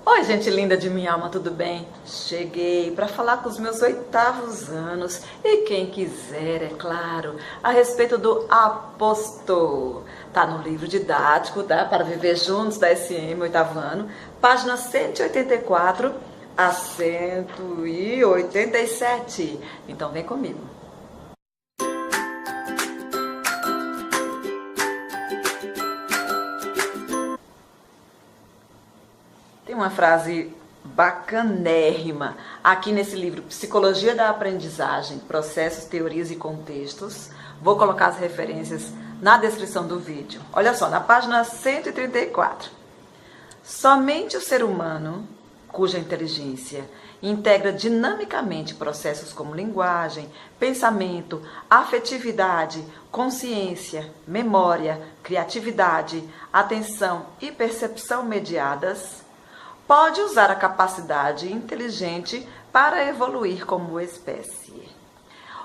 Oi, gente linda de minha alma, tudo bem? Cheguei para falar com os meus 8º anos e quem quiser, é claro, a respeito do aposto. Tá no livro didático, tá? Para Viver Juntos, da SM, 8º ano, página 184 a 187. Então vem comigo. Tem uma frase bacanérrima aqui nesse livro, Psicologia da Aprendizagem, Processos, Teorias e Contextos. Vou colocar as referências na descrição do vídeo. Olha só, na página 134. Somente o ser humano, cuja inteligência integra dinamicamente processos como linguagem, pensamento, afetividade, consciência, memória, criatividade, atenção e percepção mediadas, pode usar a capacidade inteligente para evoluir como espécie.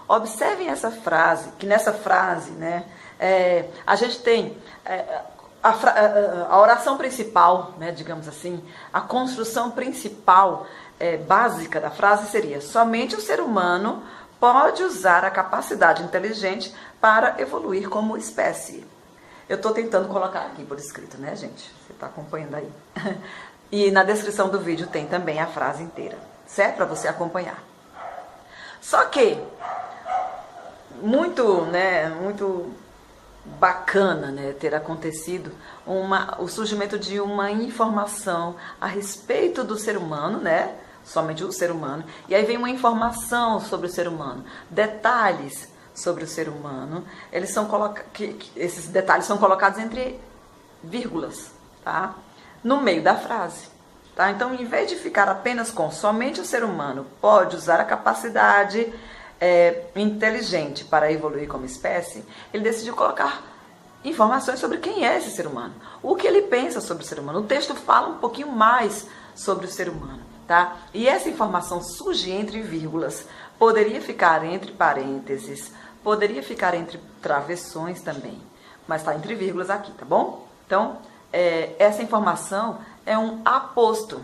Observem essa frase, que nessa frase, né, a gente tem a oração principal, né, digamos assim, a construção principal básica da frase seria: somente o ser humano pode usar a capacidade inteligente para evoluir como espécie. Eu estou tentando colocar aqui por escrito, né, gente? Você está acompanhando aí? E na descrição do vídeo tem também a frase inteira, certo? Para você acompanhar. Só que, muito bacana, né, ter acontecido o surgimento de uma informação a respeito do ser humano, né? Somente o ser humano. E aí vem uma informação sobre o ser humano, detalhes sobre o ser humano. Esses detalhes são colocados entre vírgulas, tá? No meio da frase, tá? Então, em vez de ficar apenas com somente o ser humano pode usar a capacidade inteligente para evoluir como espécie, ele decidiu colocar informações sobre quem é esse ser humano, o que ele pensa sobre o ser humano. O texto fala um pouquinho mais sobre o ser humano, tá? E essa informação surge entre vírgulas, poderia ficar entre parênteses, poderia ficar entre travessões também, mas está entre vírgulas aqui, tá bom? Então, essa informação é um aposto,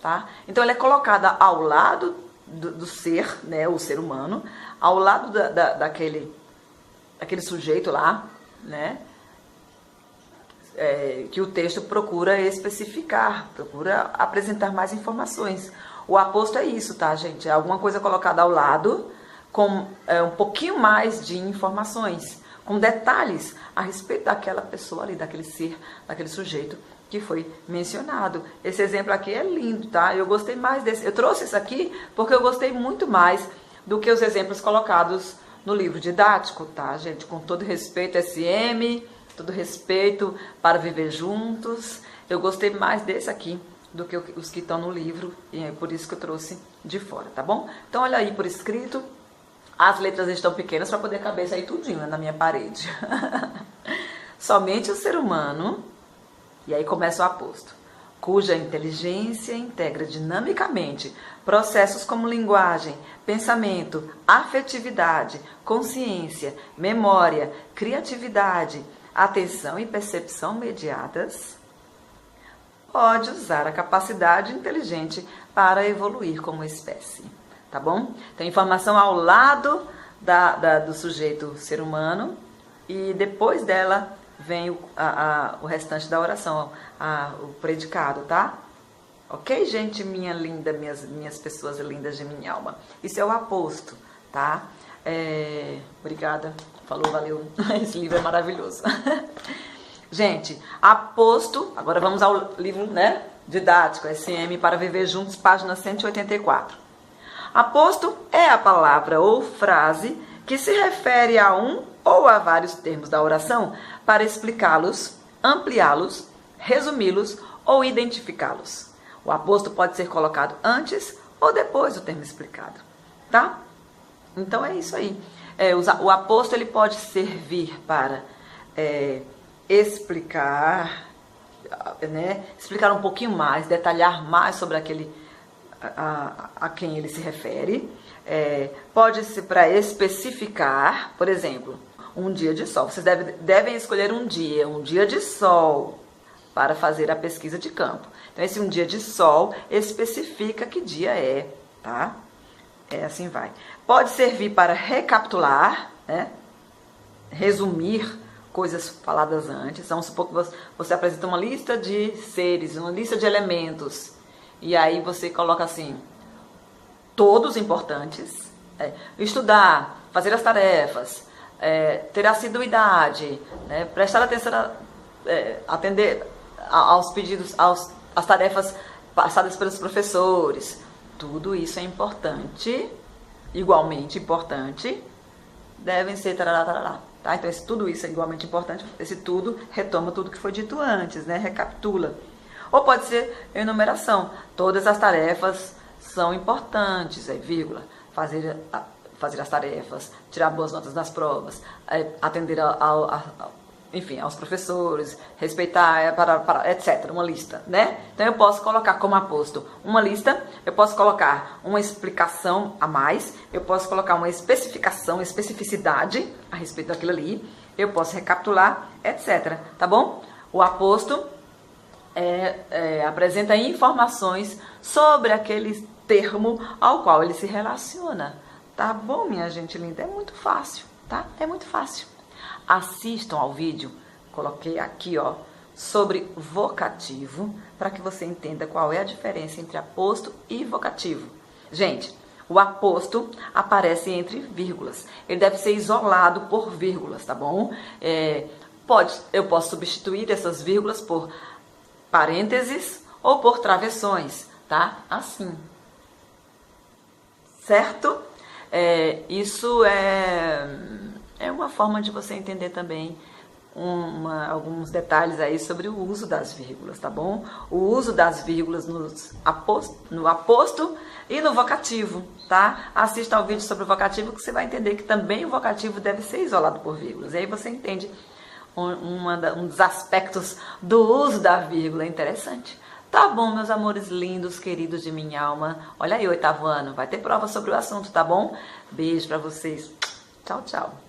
tá? Então, ela é colocada ao lado do ser, né, o ser humano, ao lado daquele sujeito lá, né, que o texto procura especificar, procura apresentar mais informações. O aposto é isso, tá, gente? É alguma coisa colocada ao lado com um pouquinho mais de informações, com detalhes a respeito daquela pessoa ali, daquele ser, daquele sujeito que foi mencionado. Esse exemplo aqui é lindo, tá? Eu gostei mais desse. Eu trouxe isso aqui porque eu gostei muito mais do que os exemplos colocados no livro didático, tá, gente? Com todo respeito, SM, todo respeito para Viver Juntos. Eu gostei mais desse aqui do que os que estão no livro, e é por isso que eu trouxe de fora, tá bom? Então, olha aí por escrito. As letras estão pequenas para poder caber isso aí tudinho, né, na minha parede. Somente o ser humano, e aí começa o aposto, cuja inteligência integra dinamicamente processos como linguagem, pensamento, afetividade, consciência, memória, criatividade, atenção e percepção mediadas, pode usar a capacidade inteligente para evoluir como espécie. Tá bom? Então, informação ao lado do sujeito ser humano, e depois dela vem o restante da oração, o predicado, tá? Ok, gente minha linda, minhas pessoas lindas de minha alma? Isso é o aposto, tá? Obrigada, falou, valeu. Esse livro é maravilhoso. Gente, aposto, agora vamos ao livro, né, didático, SM, para Viver Juntos, página 184. Aposto é a palavra ou frase que se refere a um ou a vários termos da oração para explicá-los, ampliá-los, resumi-los ou identificá-los. O aposto pode ser colocado antes ou depois do termo explicado, tá? Então é isso aí. O aposto ele pode servir para explicar, né? Explicar um pouquinho mais, detalhar mais sobre aquele a quem ele se refere. Pode ser para especificar, por exemplo, um dia de sol. Vocês devem escolher um dia de sol para fazer a pesquisa de campo. Então, esse um dia de sol especifica que dia é, tá? Assim vai. Pode servir para recapitular, né? Resumir coisas faladas antes. Vamos supor que você apresenta uma lista de seres, uma lista de elementos, e aí você coloca assim, todos importantes, estudar, fazer as tarefas, ter assiduidade, né? Prestar atenção, atender aos pedidos, às tarefas passadas pelos professores. Tudo isso é importante, igualmente importante, devem ser tarará, tarará. Tá? Então, tudo isso é igualmente importante. Esse tudo retoma tudo que foi dito antes, né? Recapitula. Ou pode ser enumeração. Todas as tarefas são importantes, vírgula. Fazer as tarefas, tirar boas notas nas provas, atender enfim, aos professores, respeitar, etc. Uma lista, né? Então, eu posso colocar como aposto uma lista, eu posso colocar uma explicação a mais, eu posso colocar uma especificidade a respeito daquilo ali, eu posso recapitular, etc. Tá bom? O aposto apresenta informações sobre aquele termo ao qual ele se relaciona. Tá bom, minha gente linda? É muito fácil, tá? É muito fácil. Assistam ao vídeo, coloquei aqui, ó, sobre vocativo, para que você entenda qual é a diferença entre aposto e vocativo. Gente, o aposto aparece entre vírgulas. Ele deve ser isolado por vírgulas, tá bom? Eu posso substituir essas vírgulas por parênteses ou por travessões, tá? Assim. Certo? Isso é uma forma de você entender também alguns detalhes aí sobre o uso das vírgulas, tá bom? O uso das vírgulas no aposto e no vocativo, tá? Assista ao vídeo sobre o vocativo que você vai entender que também o vocativo deve ser isolado por vírgulas. E aí você entende um dos aspectos do uso da vírgula. É interessante. Tá bom, meus amores lindos, queridos de minha alma. Olha aí, 8º ano. Vai ter prova sobre o assunto, tá bom? Beijo pra vocês. Tchau, tchau.